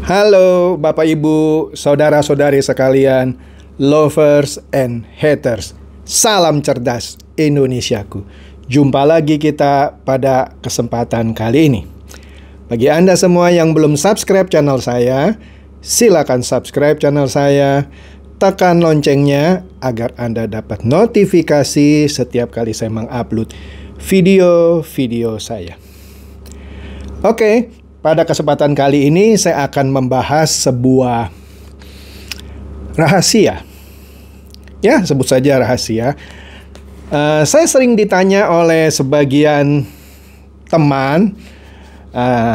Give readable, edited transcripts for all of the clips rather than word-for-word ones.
Halo Bapak Ibu, saudara-saudari sekalian, lovers and haters. Salam cerdas Indonesiaku. Jumpa lagi kita pada kesempatan kali ini. Bagi Anda semua yang belum subscribe channel saya, silakan subscribe channel saya. Tekan loncengnya agar Anda dapat notifikasi setiap kali saya mengupload video-video saya. Oke. Pada kesempatan kali ini saya akan membahas sebuah rahasia. Ya, sebut saja rahasia. Saya sering ditanya oleh sebagian teman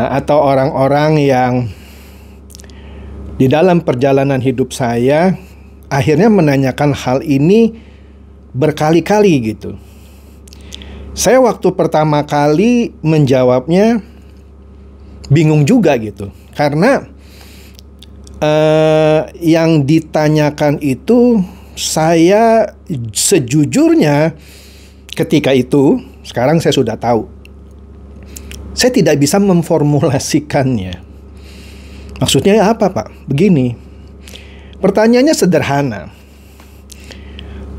atau orang-orang yang di dalam perjalanan hidup saya akhirnya menanyakan hal ini berkali-kali gitu. Saya waktu pertama kali menjawabnya bingung juga gitu, karena yang ditanyakan itu saya sejujurnya ketika itu, sekarang saya sudah tahu, saya tidak bisa memformulasikannya. Maksudnya apa, Pak? Begini, pertanyaannya sederhana.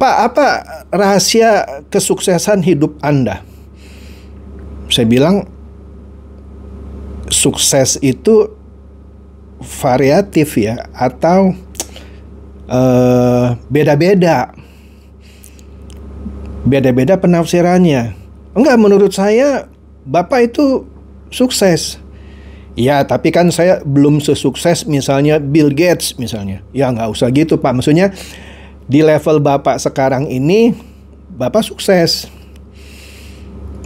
Pak, apa rahasia kesuksesan hidup Anda? Saya bilang, sukses itu variatif ya, atau beda-beda penafsirannya. Enggak, menurut saya Bapak itu sukses. Ya, tapi kan saya belum sesukses misalnya Bill Gates misalnya. Ya, nggak usah gitu, Pak. Maksudnya di level Bapak sekarang ini, Bapak sukses.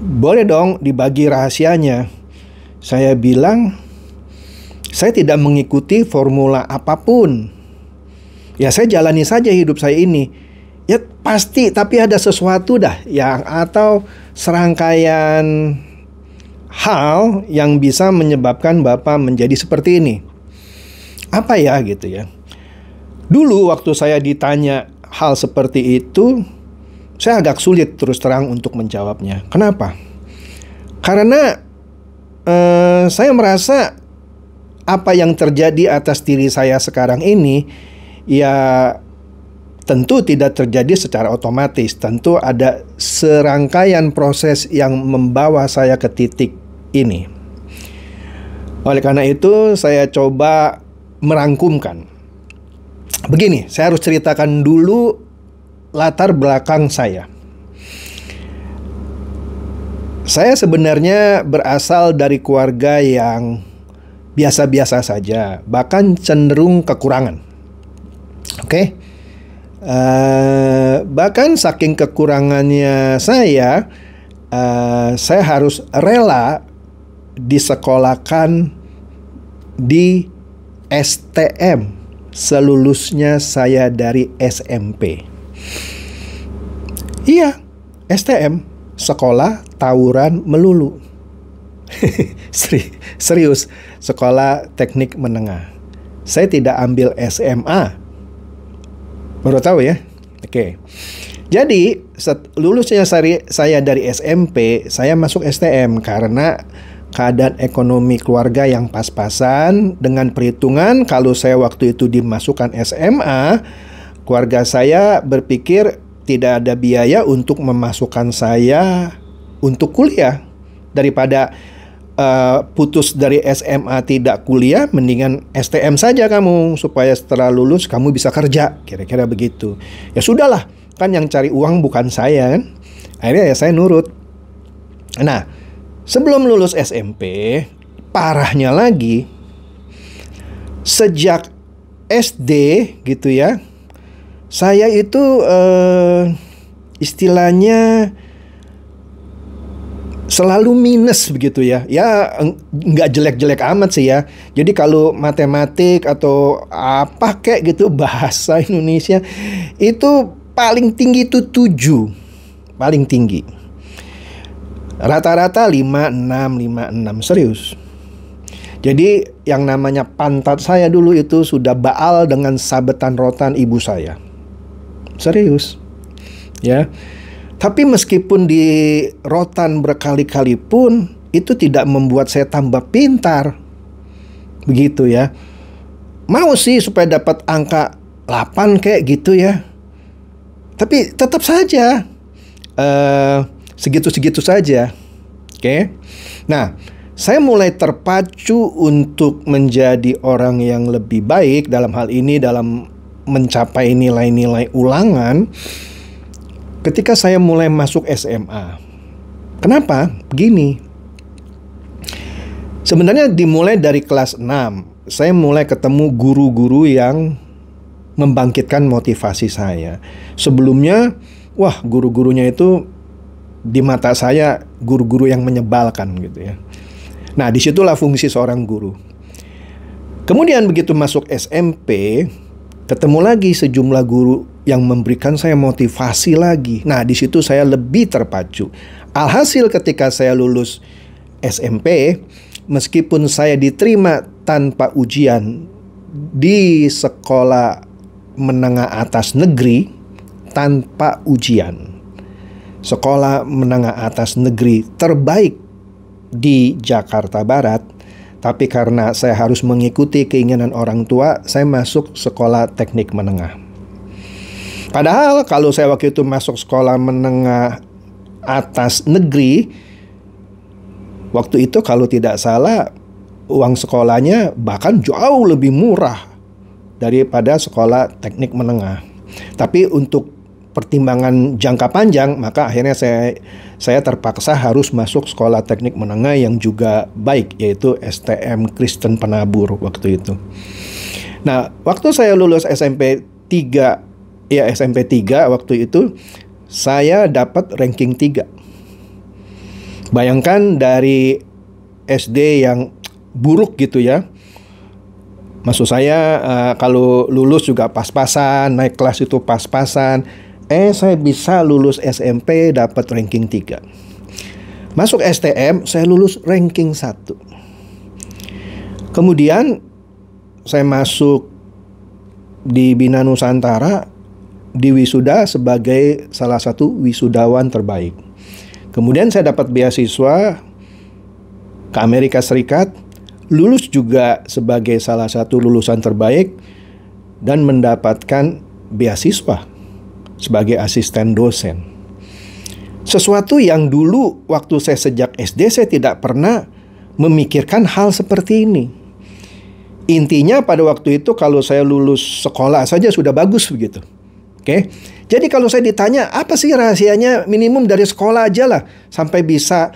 Boleh dong dibagi rahasianya. Saya bilang, saya tidak mengikuti formula apapun. Ya, saya jalani saja hidup saya ini. Ya pasti, tapi ada sesuatu dah yang atau serangkaian hal yang bisa menyebabkan Bapak menjadi seperti ini. Apa ya gitu ya. Dulu waktu saya ditanya hal seperti itu, saya agak sulit terus terang untuk menjawabnya. Kenapa? Karena saya merasa apa yang terjadi atas diri saya sekarang ini ya tentu tidak terjadi secara otomatis. Tentu ada serangkaian proses yang membawa saya ke titik ini. Oleh karena itu saya coba merangkumkan. Begini, saya harus ceritakan dulu latar belakang saya. Saya sebenarnya berasal dari keluarga yang biasa-biasa saja, bahkan cenderung kekurangan. Oke, bahkan saking kekurangannya saya harus rela disekolahkan di STM selulusnya saya dari SMP. Iya, STM. Sekolah tawuran melulu. Serius, sekolah teknik menengah. Saya tidak ambil SMA. Baru tahu ya. Oke. Jadi lulusnya saya dari SMP, saya masuk STM karena keadaan ekonomi keluarga yang pas-pasan. Dengan perhitungan kalau saya waktu itu dimasukkan SMA, keluarga saya berpikir tidak ada biaya untuk memasukkan saya untuk kuliah. Daripada putus dari SMA tidak kuliah, mendingan STM saja kamu, supaya setelah lulus kamu bisa kerja. Kira-kira begitu. Ya sudahlah, kan yang cari uang bukan saya kan. Akhirnya ya saya nurut. Nah, sebelum lulus SMP, parahnya lagi, sejak SD gitu ya, saya itu istilahnya selalu minus begitu ya. Ya nggak jelek-jelek amat sih ya. Jadi kalau matematik atau apa kayak gitu, bahasa Indonesia itu paling tinggi itu 7. Paling tinggi. Rata-rata 5,6, serius. Jadi yang namanya pantat saya dulu itu sudah baal dengan sabetan rotan ibu saya. Serius. Ya. Tapi meskipun di rotan berkali-kali pun itu tidak membuat saya tambah pintar. Begitu ya. mau sih supaya dapat angka 8 kayak gitu ya. Tapi tetap saja segitu-segitu saja. Oke. Nah, saya mulai terpacu untuk menjadi orang yang lebih baik dalam hal ini, dalam mencapai nilai-nilai ulangan ketika saya mulai masuk SMA. Kenapa? Begini. Sebenarnya dimulai dari kelas 6, saya mulai ketemu guru-guru yang membangkitkan motivasi saya. Sebelumnya, wah, guru-gurunya itu di mata saya guru-guru yang menyebalkan gitu ya. Nah, disitulah fungsi seorang guru. Kemudian begitu masuk SMP, ketemu lagi sejumlah guru yang memberikan saya motivasi lagi. Nah, di situ saya lebih terpacu. Alhasil ketika saya lulus SMP, meskipun saya diterima tanpa ujian di sekolah menengah atas negeri, tanpa ujian. Sekolah menengah atas negeri terbaik di Jakarta Barat, tapi karena saya harus mengikuti keinginan orang tua, saya masuk sekolah teknik menengah. Padahal kalau saya waktu itu masuk sekolah menengah atas negeri, waktu itu kalau tidak salah uang sekolahnya bahkan jauh lebih murah daripada sekolah teknik menengah. Tapi untuk pertimbangan jangka panjang, maka akhirnya saya terpaksa harus masuk sekolah teknik menengah yang juga baik, yaitu STM Kristen Penabur waktu itu. Nah, waktu saya lulus SMP 3 waktu itu, saya dapat ranking 3. Bayangkan dari SD yang buruk gitu ya. Maksud saya kalau lulus juga pas-pasan, naik kelas itu pas-pasan. Saya bisa lulus SMP dapat ranking 3. Masuk STM, saya lulus ranking 1. Kemudian saya masuk di Bina Nusantara, di wisuda sebagai salah satu wisudawan terbaik. Kemudian saya dapat beasiswa ke Amerika Serikat, lulus juga sebagai salah satu lulusan terbaik, dan mendapatkan beasiswa sebagai asisten dosen. Sesuatu yang dulu waktu saya sejak SD saya tidak pernah memikirkan hal seperti ini. Intinya pada waktu itu kalau saya lulus sekolah saja sudah bagus begitu. Oke. Jadi kalau saya ditanya apa sih rahasianya, minimum dari sekolah aja lah sampai bisa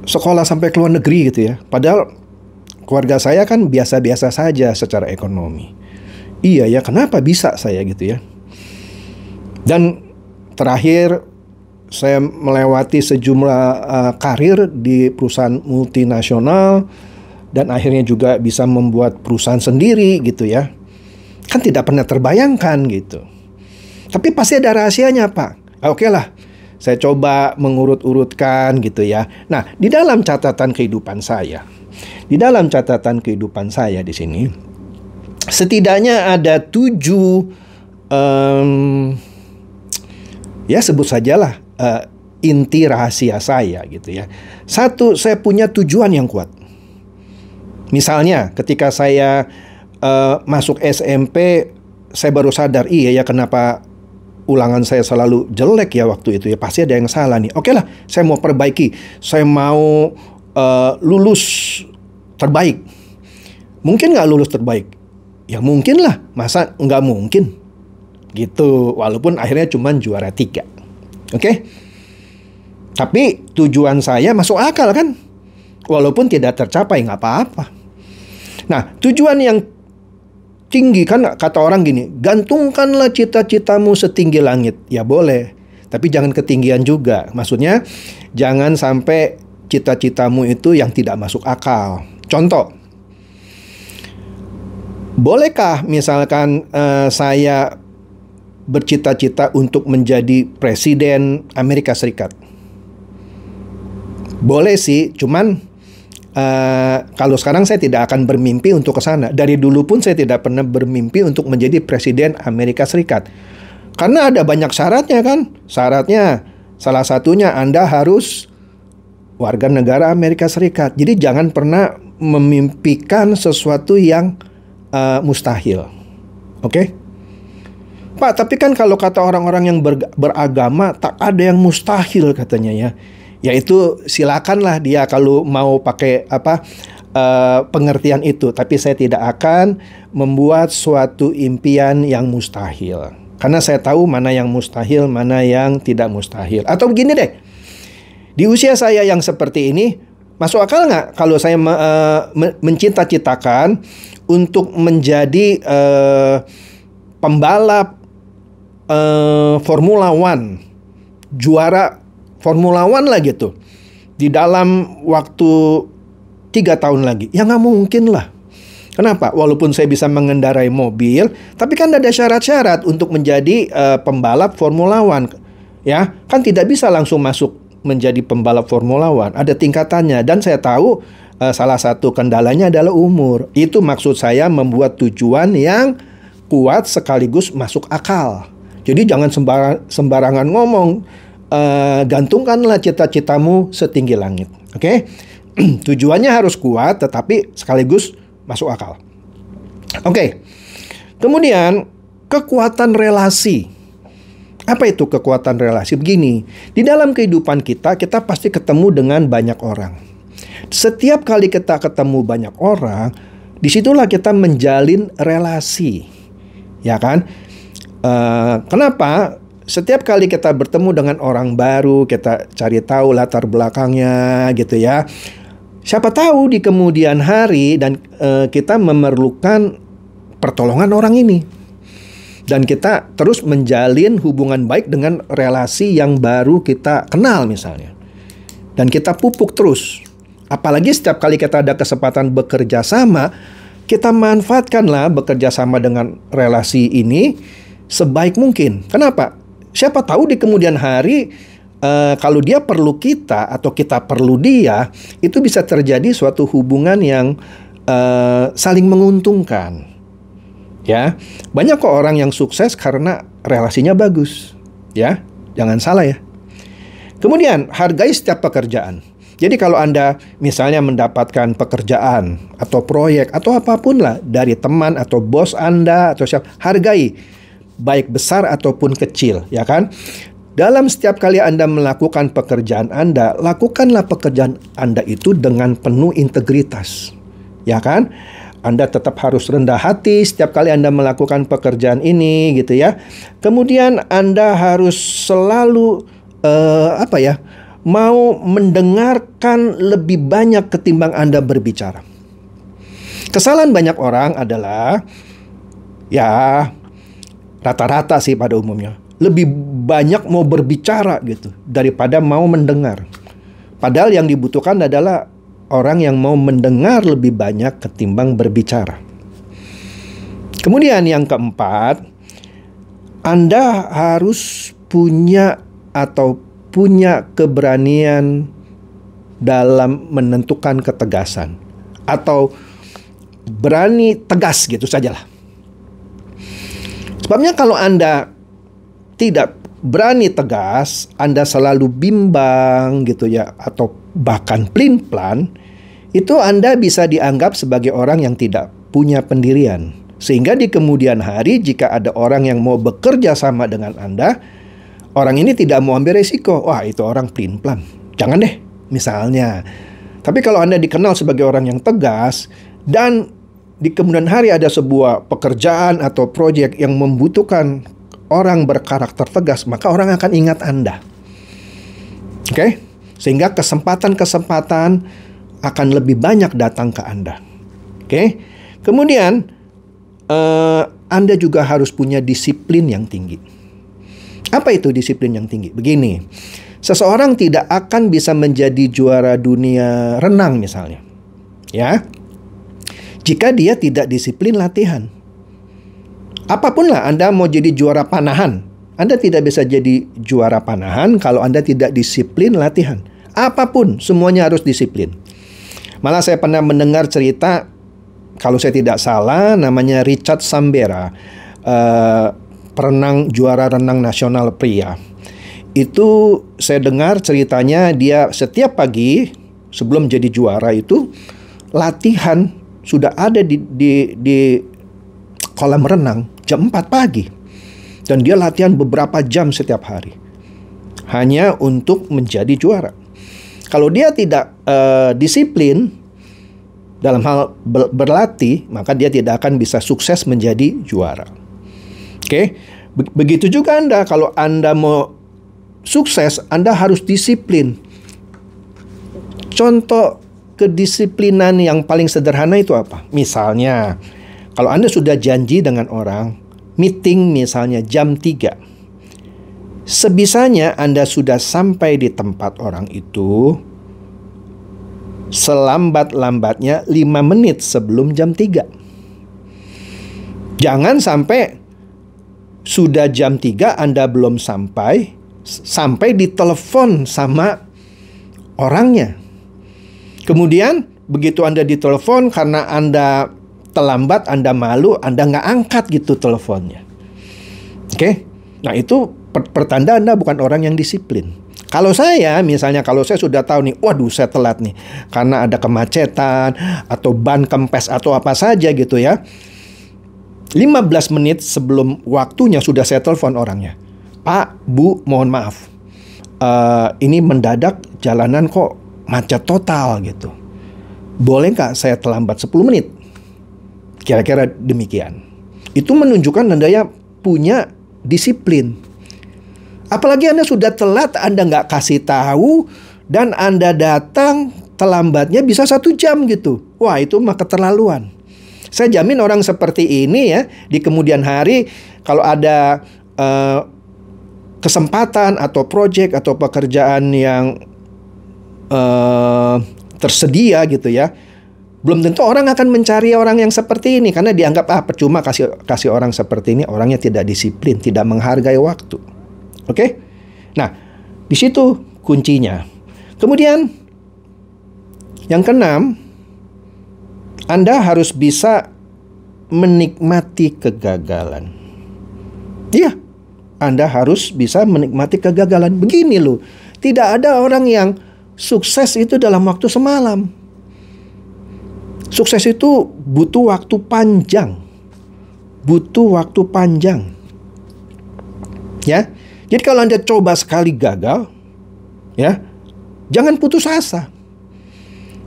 sekolah sampai ke luar negeri gitu ya. Padahal keluarga saya kan biasa-biasa saja secara ekonomi. Iya ya, kenapa bisa saya gitu ya. Dan terakhir saya melewati sejumlah karir di perusahaan multinasional dan akhirnya juga bisa membuat perusahaan sendiri gitu ya. Kan tidak pernah terbayangkan gitu. Tapi pasti ada rahasianya, Pak. Oke lah, saya coba mengurut-urutkan gitu ya. Nah, di dalam catatan kehidupan saya di sini, setidaknya ada 7 ya sebut sajalah inti rahasia saya gitu ya. 1, saya punya tujuan yang kuat. Misalnya ketika saya masuk SMP, saya baru sadar, iya ya kenapa ulangan saya selalu jelek ya waktu itu ya, pasti ada yang salah nih. Oke lah, saya mau perbaiki, saya mau lulus terbaik. Mungkin nggak lulus terbaik? Ya mungkin lah, masa nggak mungkin? Gitu, walaupun akhirnya cuma juara 3. Oke? Tapi tujuan saya masuk akal kan? Walaupun tidak tercapai, nggak apa-apa. Nah, tujuan yang tinggi kan kata orang gini, gantungkanlah cita-citamu setinggi langit. Ya boleh, tapi jangan ketinggian juga. Maksudnya, jangan sampai cita-citamu itu yang tidak masuk akal. Contoh, bolehkah misalkan saya bercita-cita untuk menjadi presiden Amerika Serikat? Boleh sih, cuman kalau sekarang saya tidak akan bermimpi untuk ke sana. Dari dulu pun saya tidak pernah bermimpi untuk menjadi presiden Amerika Serikat. Karena ada banyak syaratnya kan. Syaratnya salah satunya Anda harus warga negara Amerika Serikat. Jadi jangan pernah memimpikan sesuatu yang mustahil. Oke? Pak, tapi kan kalau kata orang-orang yang beragama, tak ada yang mustahil katanya ya. Yaitu silakanlah dia kalau mau pakai pengertian itu. Tapi saya tidak akan membuat suatu impian yang mustahil. Karena saya tahu mana yang mustahil, mana yang tidak mustahil. Atau begini deh, di usia saya yang seperti ini, masuk akal nggak kalau saya mencita-citakan untuk menjadi pembalap Formula One, juara Formula One lah gitu, di dalam waktu 3 tahun lagi? Ya nggak mungkin lah. Kenapa? Walaupun saya bisa mengendarai mobil, tapi kan ada syarat-syarat untuk menjadi pembalap Formula One. Ya, kan tidak bisa langsung masuk menjadi pembalap Formula One. Ada tingkatannya, dan saya tahu salah satu kendalanya adalah umur. Itu maksud saya membuat tujuan yang kuat sekaligus masuk akal. Jadi jangan sembarangan ngomong. Gantungkanlah cita-citamu setinggi langit. Oke? Tujuannya harus kuat, tetapi sekaligus masuk akal. Oke. Kemudian kekuatan relasi. Apa itu kekuatan relasi? Begini, di dalam kehidupan kita pasti ketemu dengan banyak orang. Setiap kali kita ketemu banyak orang, disitulah kita menjalin relasi. Ya kan? Kenapa? Setiap kali kita bertemu dengan orang baru, kita cari tahu latar belakangnya gitu ya. Siapa tahu di kemudian hari dan kita memerlukan pertolongan orang ini. Dan kita terus menjalin hubungan baik dengan relasi yang baru kita kenal misalnya. Dan kita pupuk terus. Apalagi setiap kali kita ada kesempatan bekerja sama, kita manfaatkanlah bekerja sama dengan relasi ini sebaik mungkin. Kenapa? Siapa tahu di kemudian hari kalau dia perlu kita atau kita perlu dia, itu bisa terjadi suatu hubungan yang saling menguntungkan. Ya, banyak kok orang yang sukses karena relasinya bagus. Ya, jangan salah ya. Kemudian hargai setiap pekerjaan. Jadi kalau Anda misalnya mendapatkan pekerjaan atau proyek atau apapun lah dari teman atau bos Anda atau siapa, hargai. Baik besar ataupun kecil, ya kan? Dalam setiap kali Anda melakukan pekerjaan Anda, lakukanlah pekerjaan Anda itu dengan penuh integritas. Ya kan? Anda tetap harus rendah hati setiap kali Anda melakukan pekerjaan ini gitu ya. Kemudian Anda harus selalu mau mendengarkan lebih banyak ketimbang Anda berbicara. Kesalahan banyak orang adalah rata-rata sih pada umumnya lebih banyak mau berbicara gitu daripada mau mendengar. Padahal yang dibutuhkan adalah orang yang mau mendengar lebih banyak ketimbang berbicara. Kemudian yang keempat, Anda harus punya keberanian dalam menentukan ketegasan atau berani tegas gitu sajalah. Sebabnya kalau Anda tidak berani tegas, Anda selalu bimbang gitu ya, atau bahkan pelin-pelan, itu Anda bisa dianggap sebagai orang yang tidak punya pendirian. Sehingga di kemudian hari jika ada orang yang mau bekerja sama dengan Anda, orang ini tidak mau ambil resiko. Wah, itu orang pelin-pelan. Jangan deh, misalnya. Tapi kalau Anda dikenal sebagai orang yang tegas dan di kemudian hari ada sebuah pekerjaan atau proyek yang membutuhkan orang berkarakter tegas, maka orang akan ingat Anda. Oke? Sehingga kesempatan-kesempatan akan lebih banyak datang ke Anda. Oke? Kemudian Anda juga harus punya disiplin yang tinggi. Apa itu disiplin yang tinggi? Begini, seseorang tidak akan bisa menjadi juara dunia renang misalnya. Ya. Jika dia tidak disiplin latihan. Apapun lah, Anda mau jadi juara panahan, Anda tidak bisa jadi juara panahan kalau Anda tidak disiplin latihan. Apapun, semuanya harus disiplin. Malah saya pernah mendengar cerita, kalau saya tidak salah, namanya Richard Sambera, perenang juara renang nasional pria. Itu saya dengar ceritanya, dia setiap pagi sebelum jadi juara itu latihan sudah ada di kolam renang jam 4 pagi. Dan dia latihan beberapa jam setiap hari. Hanya untuk menjadi juara. Kalau dia tidak disiplin dalam hal berlatih, maka dia tidak akan bisa sukses menjadi juara. Oke? Begitu juga Anda, kalau Anda mau sukses, Anda harus disiplin. Contoh kedisiplinan yang paling sederhana itu apa? Misalnya, kalau Anda sudah janji dengan orang, meeting misalnya jam 3. Sebisanya Anda sudah sampai di tempat orang itu selambat-lambatnya 5 menit sebelum jam 3. Jangan sampai sudah jam 3 Anda belum sampai ditelepon sama orangnya. Kemudian begitu Anda ditelepon, karena Anda terlambat, Anda malu, Anda nggak angkat gitu teleponnya. Oke? Nah itu pertanda Anda bukan orang yang disiplin. Kalau saya, misalnya kalau saya sudah tahu nih, waduh saya telat nih, karena ada kemacetan, atau ban kempes, atau apa saja gitu ya. 15 menit sebelum waktunya sudah saya telepon orangnya. Pak, Bu, mohon maaf. Ini mendadak jalanan kok macet total gitu. Boleh nggak saya terlambat 10 menit? Kira-kira demikian. Itu menunjukkan Anda punya disiplin. Apalagi Anda sudah telat, Anda nggak kasih tahu, dan Anda datang terlambatnya bisa 1 jam gitu. Wah, itu mah keterlaluan. Saya jamin orang seperti ini ya, di kemudian hari kalau ada kesempatan atau proyek atau pekerjaan yang tersedia gitu ya, belum tentu orang akan mencari orang yang seperti ini, karena dianggap percuma kasih orang seperti ini, orangnya tidak disiplin, tidak menghargai waktu. Oke? Nah, di situ kuncinya. Kemudian yang keenam, Anda harus bisa menikmati kegagalan. Iya, Anda harus bisa menikmati kegagalan. Begini loh, tidak ada orang yang sukses itu dalam waktu semalam. Sukses itu butuh waktu panjang. Butuh waktu panjang. Ya. Jadi kalau Anda coba sekali gagal, ya, jangan putus asa.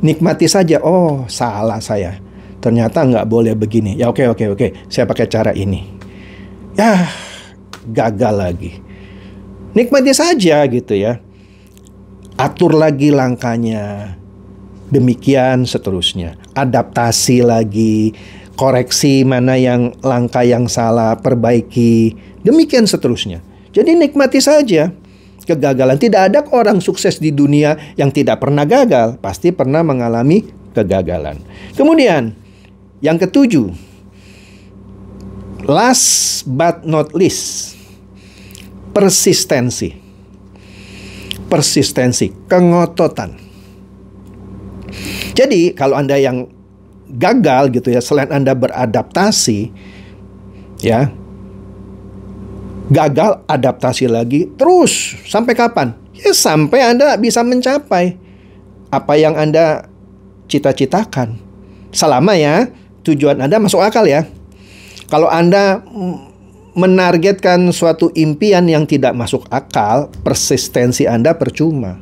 Nikmati saja, oh salah saya. Ternyata nggak boleh begini. Ya oke. Saya pakai cara ini. Ya, gagal lagi. Nikmati saja gitu ya. Atur lagi langkahnya. Demikian seterusnya. Adaptasi lagi. Koreksi mana yang langkah yang salah, perbaiki. Demikian seterusnya. Jadi nikmati saja kegagalan. Tidak ada orang sukses di dunia yang tidak pernah gagal. Pasti pernah mengalami kegagalan. Kemudian, yang ketujuh, last but not least, persistensi. Persistensi, kengototan. Jadi, kalau Anda yang gagal gitu ya, selain Anda beradaptasi, ya, gagal, adaptasi lagi, terus sampai kapan? Ya sampai Anda bisa mencapai apa yang Anda cita-citakan. Selama ya tujuan Anda masuk akal ya. Kalau Anda menargetkan suatu impian yang tidak masuk akal, persistensi Anda percuma.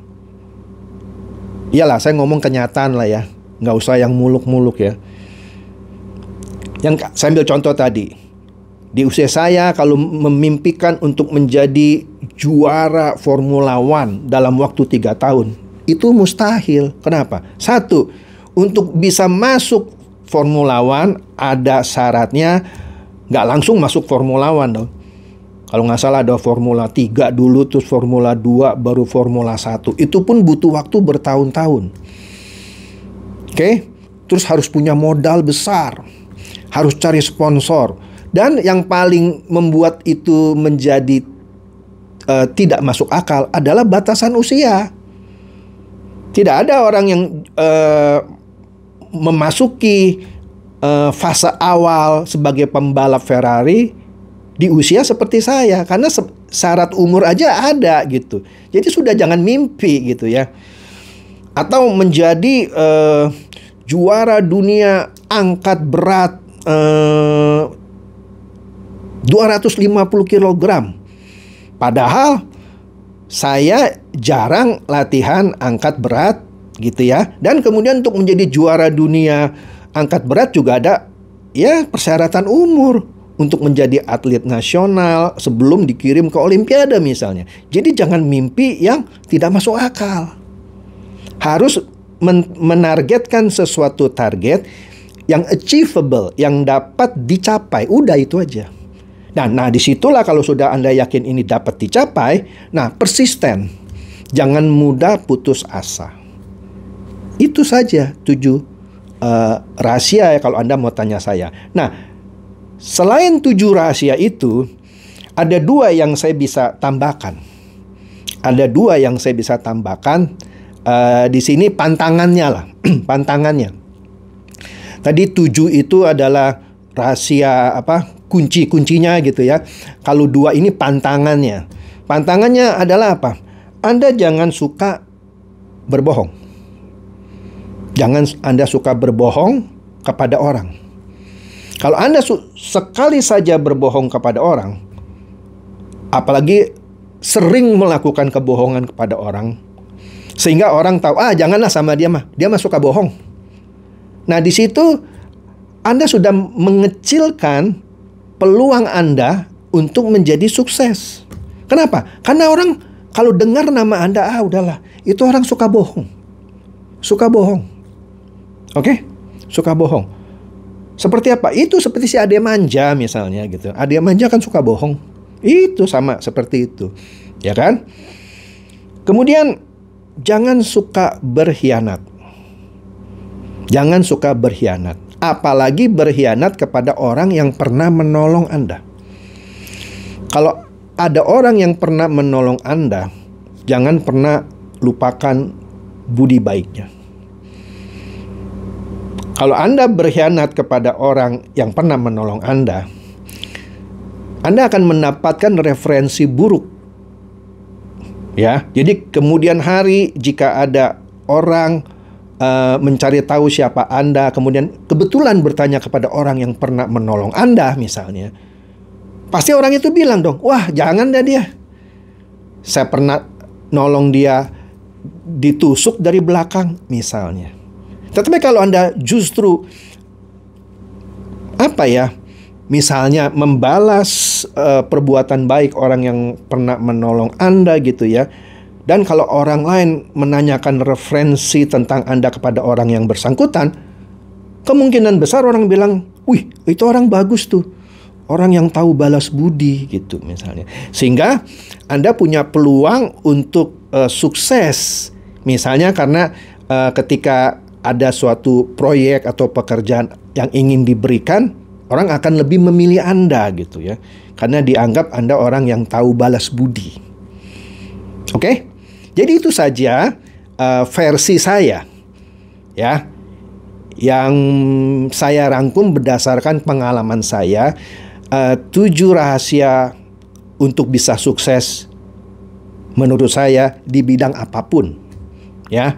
Iyalah, saya ngomong kenyataan lah ya, nggak usah yang muluk-muluk ya. Yang saya ambil contoh tadi, di usia saya kalau memimpikan untuk menjadi juara Formula One dalam waktu 3 tahun, itu mustahil. Kenapa? Satu, untuk bisa masuk Formula One ada syaratnya, nggak langsung masuk Formula One dong. Kalau nggak salah ada Formula 3 dulu, terus Formula 2, baru Formula 1. Itu pun butuh waktu bertahun-tahun. Oke? Terus harus punya modal besar, harus cari sponsor. Dan yang paling membuat itu menjadi tidak masuk akal adalah batasan usia. Tidak ada orang yang memasuki fase awal sebagai pembalap Ferrari di usia seperti saya, karena syarat umur aja ada gitu. Jadi sudah jangan mimpi gitu ya. Atau menjadi juara dunia angkat berat 250 kilogram. Padahal saya jarang latihan angkat berat gitu ya. Dan kemudian untuk menjadi juara dunia angkat berat juga ada ya persyaratan umur untuk menjadi atlet nasional sebelum dikirim ke Olimpiade misalnya. Jadi jangan mimpi yang tidak masuk akal. Harus menargetkan sesuatu target yang achievable, yang dapat dicapai. Udah itu aja. Nah disitulah kalau sudah Anda yakin ini dapat dicapai, nah persisten. Jangan mudah putus asa. Itu saja 7 rahasia ya kalau Anda mau tanya saya. Nah, selain 7 rahasia itu, ada 2 yang saya bisa tambahkan. Ada 2 yang saya bisa tambahkan. Di sini pantangannya lah, pantangannya. Tadi 7 itu adalah rahasia kunci-kuncinya gitu ya. Kalau 2 ini pantangannya. Pantangannya adalah apa? Anda jangan suka berbohong. Jangan Anda suka berbohong kepada orang. Kalau Anda sekali saja berbohong kepada orang, apalagi sering melakukan kebohongan kepada orang, sehingga orang tahu, janganlah sama dia mah suka bohong. Nah, di situ Anda sudah mengecilkan peluang Anda untuk menjadi sukses. Kenapa? Karena orang kalau dengar nama Anda, udahlah, itu orang suka bohong. Suka bohong. Oke? Suka bohong. Seperti apa? Itu seperti si Ade Manja misalnya gitu. Ade Manja kan suka bohong. Itu sama seperti itu. Ya kan? Kemudian jangan suka berkhianat. Jangan suka berkhianat. Apalagi berkhianat kepada orang yang pernah menolong Anda. Kalau ada orang yang pernah menolong Anda, jangan pernah lupakan budi baiknya. Kalau Anda berkhianat kepada orang yang pernah menolong Anda akan mendapatkan referensi buruk. Ya, jadi kemudian hari jika ada orang mencari tahu siapa Anda, kemudian kebetulan bertanya kepada orang yang pernah menolong Anda misalnya, pasti orang itu bilang dong, wah jangan dah dia. Saya pernah nolong dia ditusuk dari belakang misalnya. Tetapi kalau Anda justru misalnya membalas perbuatan baik orang yang pernah menolong Anda gitu ya. Dan kalau orang lain menanyakan referensi tentang Anda kepada orang yang bersangkutan, kemungkinan besar orang bilang, wih itu orang bagus tuh. Orang yang tahu balas budi gitu misalnya. Sehingga Anda punya peluang untuk sukses. Misalnya karena ketika ada suatu proyek atau pekerjaan yang ingin diberikan, orang akan lebih memilih Anda gitu ya. Karena dianggap Anda orang yang tahu balas budi. Oke? Jadi itu saja versi saya. Ya. Yang saya rangkum berdasarkan pengalaman saya. 7 rahasia untuk bisa sukses menurut saya di bidang apapun. Ya.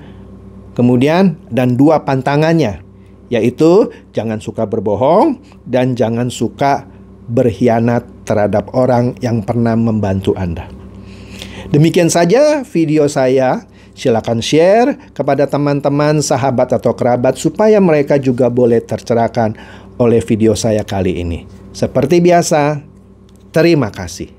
Kemudian dan 2 pantangannya, yaitu jangan suka berbohong dan jangan suka berkhianat terhadap orang yang pernah membantu Anda. Demikian saja video saya. Silakan share kepada teman-teman, sahabat atau kerabat supaya mereka juga boleh tercerahkan oleh video saya kali ini. Seperti biasa, terima kasih.